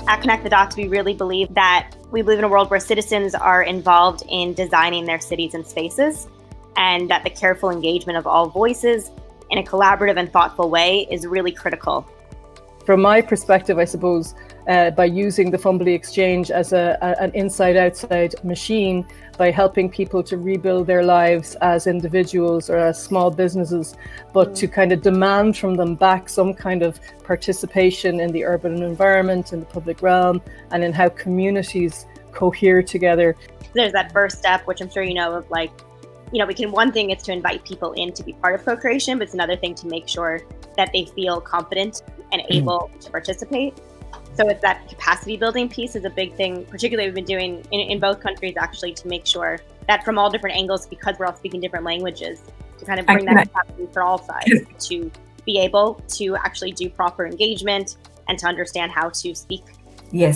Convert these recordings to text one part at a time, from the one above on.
At Connect the Dots, we really believe that we live in a world where citizens are involved in designing their cities and spaces, and that the careful engagement of all voices in a collaborative and thoughtful way is really critical. From my perspective, I suppose, by using the Fumbly Exchange as an inside-outside machine, by helping people to rebuild their lives as individuals or as small businesses, but to kind of demand from them back some kind of participation in the urban environment, in the public realm, and in how communities cohere together. There's that first step, which I'm sure you know, of one thing is to invite people in to be part of co-creation, but it's another thing to make sure that they feel confident and able to participate. So it's that capacity building piece is a big thing, particularly we've been doing in both countries, actually, to make sure that from all different angles, because we're all speaking different languages, to kind of bring that capacity for all sides to be able to actually do proper engagement and to understand how to speak a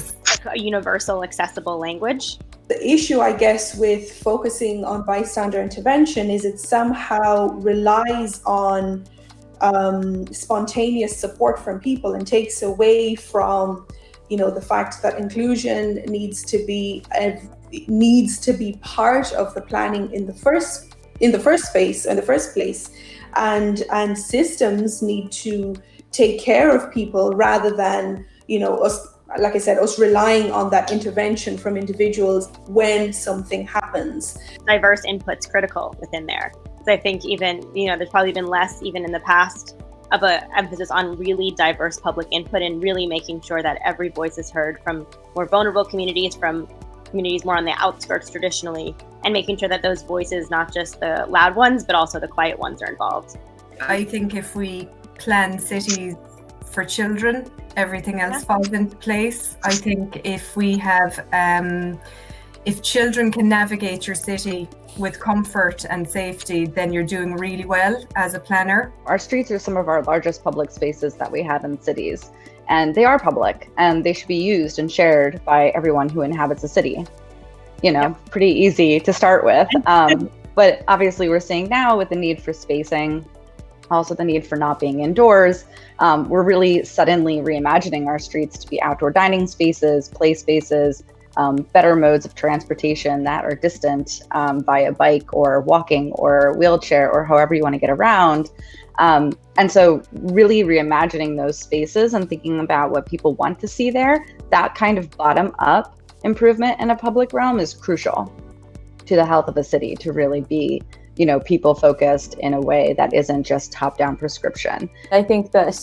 universal, accessible language. The issue, I guess, with focusing on bystander intervention is it somehow relies on spontaneous support from people and takes away from, the fact that inclusion needs to be part of the planning in the first place, and systems need to take care of people rather than us. Like I said, us relying on that intervention from individuals when something happens. Diverse input's critical within there. So I think even, there's probably been less even in the past of an emphasis on really diverse public input and really making sure that every voice is heard from more vulnerable communities, from communities more on the outskirts traditionally, and making sure that those voices, not just the loud ones, but also the quiet ones, are involved. I think if we plan cities for children, everything else falls into place. I think if we have, if children can navigate your city with comfort and safety, then you're doing really well as a planner. Our streets are some of our largest public spaces that we have in cities, and they are public and they should be used and shared by everyone who inhabits a city. Pretty easy to start with. But obviously we're seeing now with the need for spacing, also the need for not being indoors, we're really suddenly reimagining our streets to be outdoor dining spaces, play spaces, better modes of transportation that are distant via bike or walking or wheelchair or however you want to get around. And so really reimagining those spaces and thinking about what people want to see there, that kind of bottom up improvement in a public realm is crucial to the health of a city to really be people focused in a way that isn't just top-down prescription. I think that,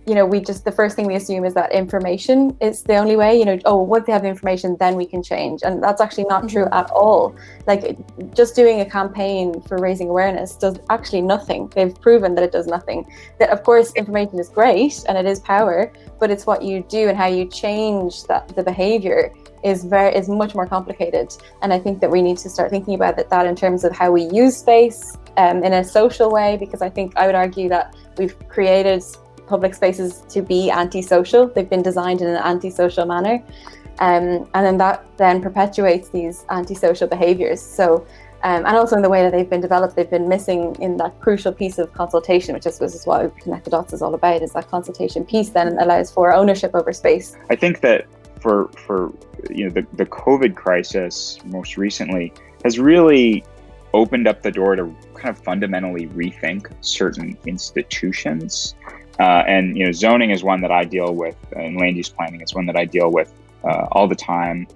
the first thing we assume is that information is the only way, once they have the information, then we can change. And that's actually not true at all. Like, just doing a campaign for raising awareness does actually nothing. They've proven that it does nothing. That, of course, information is great and it is power, but it's what you do and how you change the behavior is much more complicated. And I think that we need to start thinking about that in terms of how we use space in a social way, because I would argue that we've created public spaces to be antisocial. They've been designed in an antisocial manner. And then that then perpetuates these antisocial behaviors. So, and also in the way that they've been developed, they've been missing in that crucial piece of consultation, which I suppose is what Connect the Dots is all about, is that consultation piece then allows for ownership over space. I think that for the COVID crisis most recently has really opened up the door to kind of fundamentally rethink certain institutions. And zoning is one that I deal with, and land use planning is one that I deal with all the time.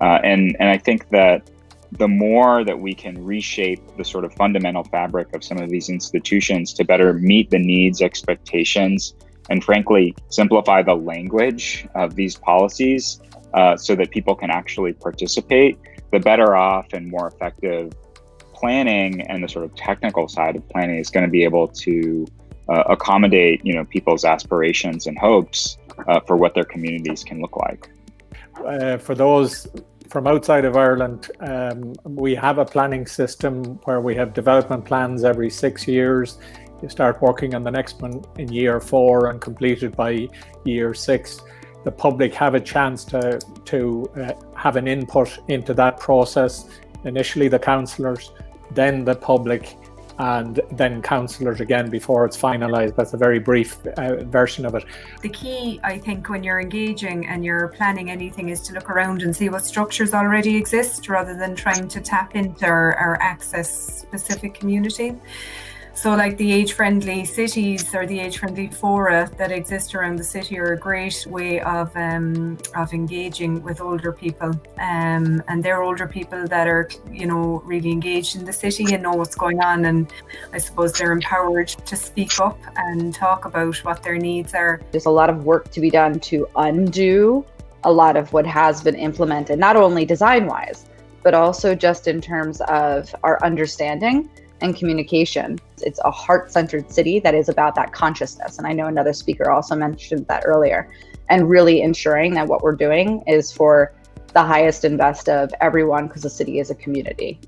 And I think that the more that we can reshape the sort of fundamental fabric of some of these institutions to better meet the needs, expectations, and frankly, simplify the language of these policies so that people can actually participate, the better off and more effective planning and the sort of technical side of planning is going to be able to accommodate, people's aspirations and hopes for what their communities can look like. For those from outside of Ireland, we have a planning system where we have development plans every 6 years. You start working on the next one in year 4 and complete it by year 6. The public have a chance to have an input into that process. Initially the councillors, then the public, and then councillors again before it's finalised. That's a very brief version of it. The key, I think, when you're engaging and you're planning anything is to look around and see what structures already exist rather than trying to tap into or access specific community. So like the age-friendly cities or the age-friendly fora that exist around the city are a great way of engaging with older people. And they're older people that are, you know, really engaged in the city and know what's going on. And I suppose they're empowered to speak up and talk about what their needs are. There's a lot of work to be done to undo a lot of what has been implemented, not only design-wise, but also just in terms of our understanding and communication. It's a heart-centered city that is about that consciousness. And I know another speaker also mentioned that earlier. And really ensuring that what we're doing is for the highest and best of everyone, because the city is a community.